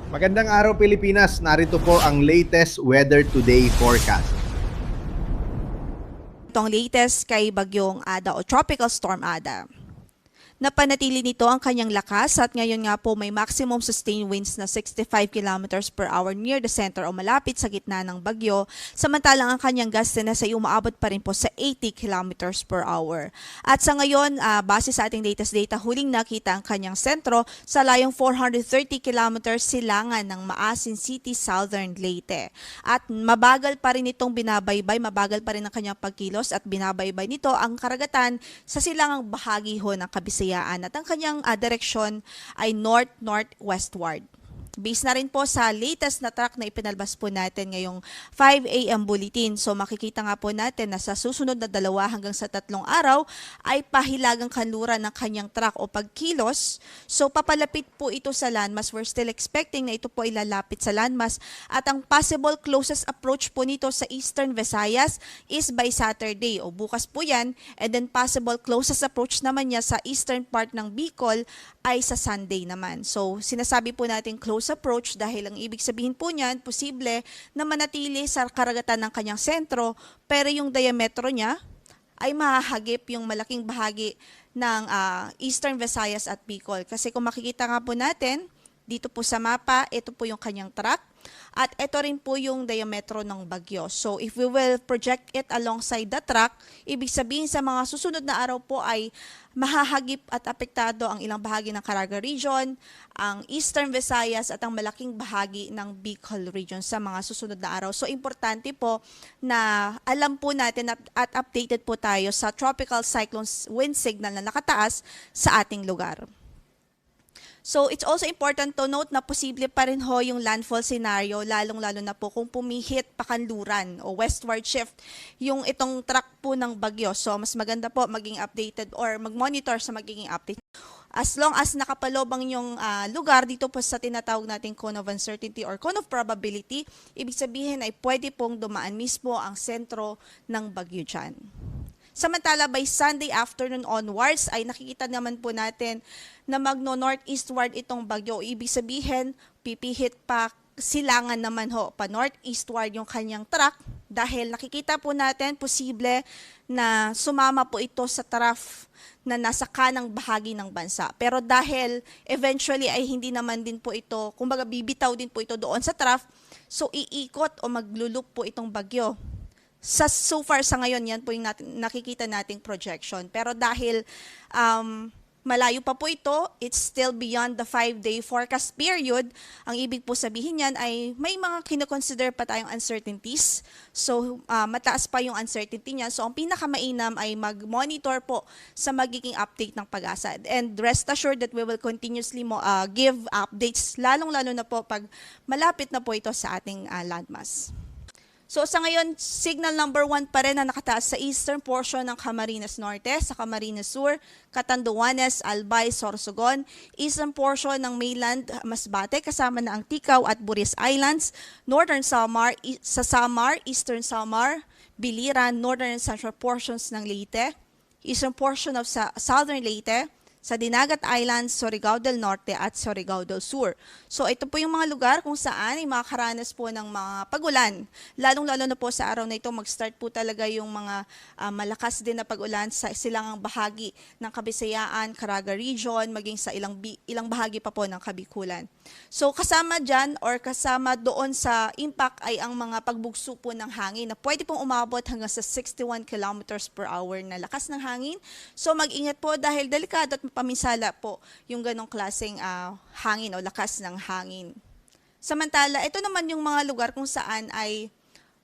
Magandang araw Pilipinas, narito po ang latest Weather Today forecast. Itong latest kay Bagyong Ada o Tropical Storm Ada. Napanatili nito ang kanyang lakas at ngayon nga po may maximum sustained winds na 65 kilometers per hour near the center o malapit sa gitna ng bagyo, samantalang ang kanyang gustiness ay umaabot pa rin po sa 80 kilometers per hour. At sa ngayon, base sa ating latest data, huling nakita ang kanyang sentro sa layong 430 kilometers silangan ng Maasin City, Southern Leyte. At mabagal pa rin itong binabaybay, mabagal pa rin ang kanyang pagkilos at binabaybay nito ang karagatan sa silangang bahagi ho ng Kabisayaan. At ang kanyang direksyon ay north-northwestward. Based na rin po sa latest na track na ipinalabas po natin ngayong 5 a.m. bulletin. So makikita nga po natin na sa susunod na 2 hanggang sa 3 araw ay pahilagang kanluran ng kanyang track o pagkilos. So papalapit po ito sa landmass. We're still expecting na ito po ilalapit sa landmass. At ang possible closest approach po nito sa Eastern Visayas is by Saturday o bukas po yan. And then possible closest approach naman niya sa eastern part ng Bicol ay sa Sunday naman. So sinasabi po natin close approach dahil ang ibig sabihin po niyan, posible na manatili sa karagatan ng kanyang sentro pero yung diametro niya ay mahahagip yung malaking bahagi ng Eastern Visayas at Bicol. Kasi kung makikita nga po natin, dito po sa mapa, ito po yung kanyang track at ito rin po yung diametro ng bagyo. So if we will project it alongside the track, ibig sabihin sa mga susunod na araw po ay mahahagip at apektado ang ilang bahagi ng Caraga Region, ang Eastern Visayas at ang malaking bahagi ng Bicol Region sa mga susunod na araw. So importante po na alam po natin at updated po tayo sa tropical cyclone wind signal na nakataas sa ating lugar. So it's also important to note na posible pa rin ho yung landfall scenario lalong-lalo na po kung pumihit pakanluran o westward shift yung itong track po ng bagyo. So mas maganda po maging updated or mag-monitor sa magiging update. As long as nakapalobang yung lugar dito po sa tinatawag nating cone of uncertainty or cone of probability, ibig sabihin ay pwede pong dumaan mismo ang sentro ng bagyo dyan. Samantala, by Sunday afternoon onwards, ay nakikita naman po natin na magno-northeastward itong bagyo. Ibig sabihin, pipihit pa silangan naman ho, pa northeastward yung kanyang track dahil nakikita po natin posible na sumama po ito sa trough na nasa kanang bahagi ng bansa. Pero dahil eventually ay hindi naman din po ito, kumbaga bibitaw din po ito doon sa trough, so iikot o maglulup po itong bagyo. So far sa ngayon, yan po yung nakikita nating projection. Pero dahil malayo pa po ito, it's still beyond the 5-day forecast period. Ang ibig po sabihin yan ay may mga kinoconsider pa tayong uncertainties. So mataas pa yung uncertainty niya. So ang pinakamainam ay mag-monitor po sa magiging update ng Pag-asa. And rest assured that we will continuously give updates, lalong-lalo na po pag malapit na po ito sa ating landmass. So sa ngayon, signal number 1 pa rin na nakataas sa eastern portion ng Camarines Norte, sa Camarines Sur, Catanduanes, Albay, Sorsogon, eastern portion ng mainland Masbate kasama na ang Ticao at Buris Islands, northern Samar, sa Samar, eastern Samar, Biliran, northern and central portions ng Leyte, eastern portion of southern Leyte, sa Dinagat Islands, Surigao del Norte at Surigao del Sur. So ito po yung mga lugar kung saan ay makakaranas po ng mga pagulan. Lalong-lalo na po sa araw na ito, mag-start po talaga yung mga malakas din na pagulan sa silangang bahagi ng Kabisayaan, Caraga Region, maging sa ilang bahagi pa po ng Kabikulan. So kasama dyan or kasama doon sa impact ay ang mga pagbugso po ng hangin na pwede pong umabot hanggang sa 61 kilometers per hour na lakas ng hangin. So mag-ingat po dahil delikado at paminsala po yung ganong klaseng hangin o lakas ng hangin. Samantala, ito naman yung mga lugar kung saan ay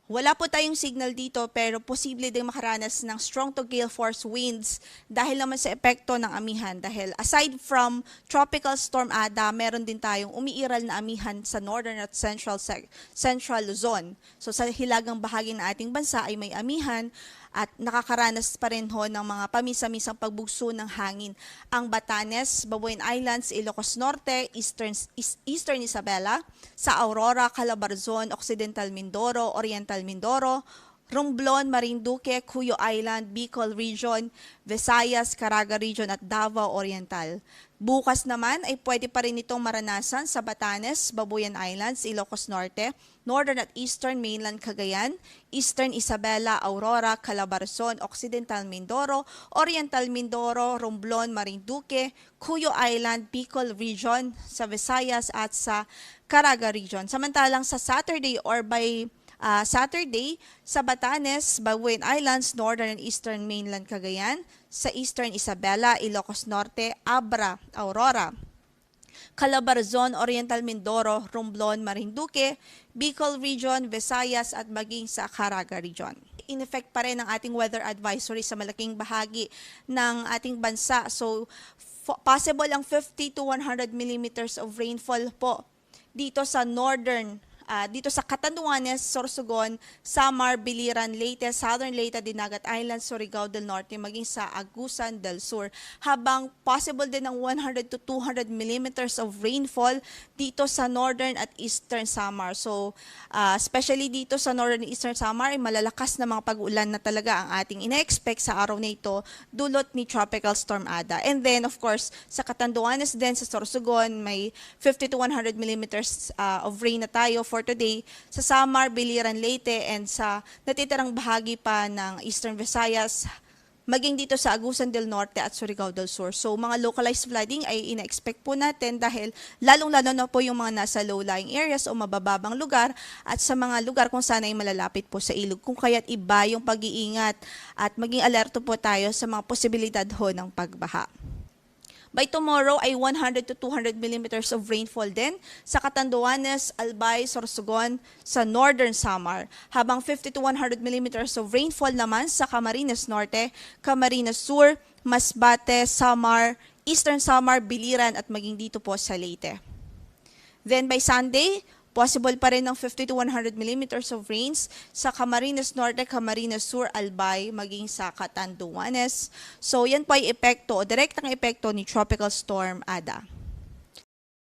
wala po tayong signal dito pero posible din makaranas ng strong to gale force winds dahil naman sa epekto ng amihan. Dahil aside from Tropical Storm Ada, meron din tayong umiiral na amihan sa northern at central Luzon. So sa hilagang bahagi ng ating bansa ay may amihan at nakakaranas pa rin ho ng mga pamisa-misang pagbugso ng hangin ang Batanes, Babuyan Islands, Ilocos Norte, Eastern Isabela, sa Aurora, Calabarzon, Occidental Mindoro, Oriental Mindoro, Romblon, Marinduque, Cuyo Island, Bicol Region, Visayas, Caraga Region at Davao Oriental. Bukas naman ay pwede pa rin itong maranasan sa Batanes, Babuyan Islands, Ilocos Norte, Northern at Eastern Mainland Cagayan, Eastern Isabela, Aurora, Calabarzon, Occidental Mindoro, Oriental Mindoro, Romblon, Marinduque, Cuyo Island, Bicol Region, sa Visayas at sa Caraga Region. Samantalang sa Saturday or by Saturday, sa Batanes, Babuyan Islands, Northern and Eastern Mainland Cagayan, sa Eastern Isabela, Ilocos Norte, Abra, Aurora, Calabarzon, Oriental Mindoro, Romblon, Marinduque, Bicol Region, Visayas at maging sa Caraga Region. In effect pa rin ang ating weather advisory sa malaking bahagi ng ating bansa. So, possible ang 50 to 100 millimeters of rainfall po dito sa northern, dito sa Catanduanes, Sorsogon, Samar, Biliran, Leyte, Southern Leyte, Dinagat Islands, Surigao del Norte, maging sa Agusan del Sur. Habang possible din ng 100 to 200 millimeters of rainfall dito sa northern at eastern Samar. So, especially dito sa northern and eastern Samar, ay malalakas na mga pag-ulan na talaga ang ating ina-expect sa araw na ito, dulot ni Tropical Storm Ada. And then, of course, sa Catanduanes din, sa Sorsogon, may 50 to 100 millimeters of rain na tayo for today sa Samar, Biliran, Leyte, and sa natitirang bahagi pa ng Eastern Visayas, maging dito sa Agusan del Norte at Surigao del Sur. So, mga localized flooding ay ina-expect po natin dahil lalong-lalo na po yung mga nasa low-lying areas o mabababang lugar at sa mga lugar kung saan ay malalapit po sa ilog. Kung kaya't iba yung pag-iingat at maging alerto po tayo sa mga posibilidad ho ng pagbaha. By tomorrow ay 100 to 200 millimeters of rainfall din sa Catanduanes, Albay, Sorsogon, sa Northern Samar. Habang 50 to 100 millimeters of rainfall naman sa Camarines Norte, Camarines Sur, Masbate, Samar, Eastern Samar, Biliran at maging dito po sa Leyte. Then by Sunday, possible pa rin ng 50 to 100 millimeters of rains sa Camarines Norte, Camarines Sur, Albay, maging sa Catanduanes. So yan po ay epekto o direktang epekto ni Tropical Storm Ada.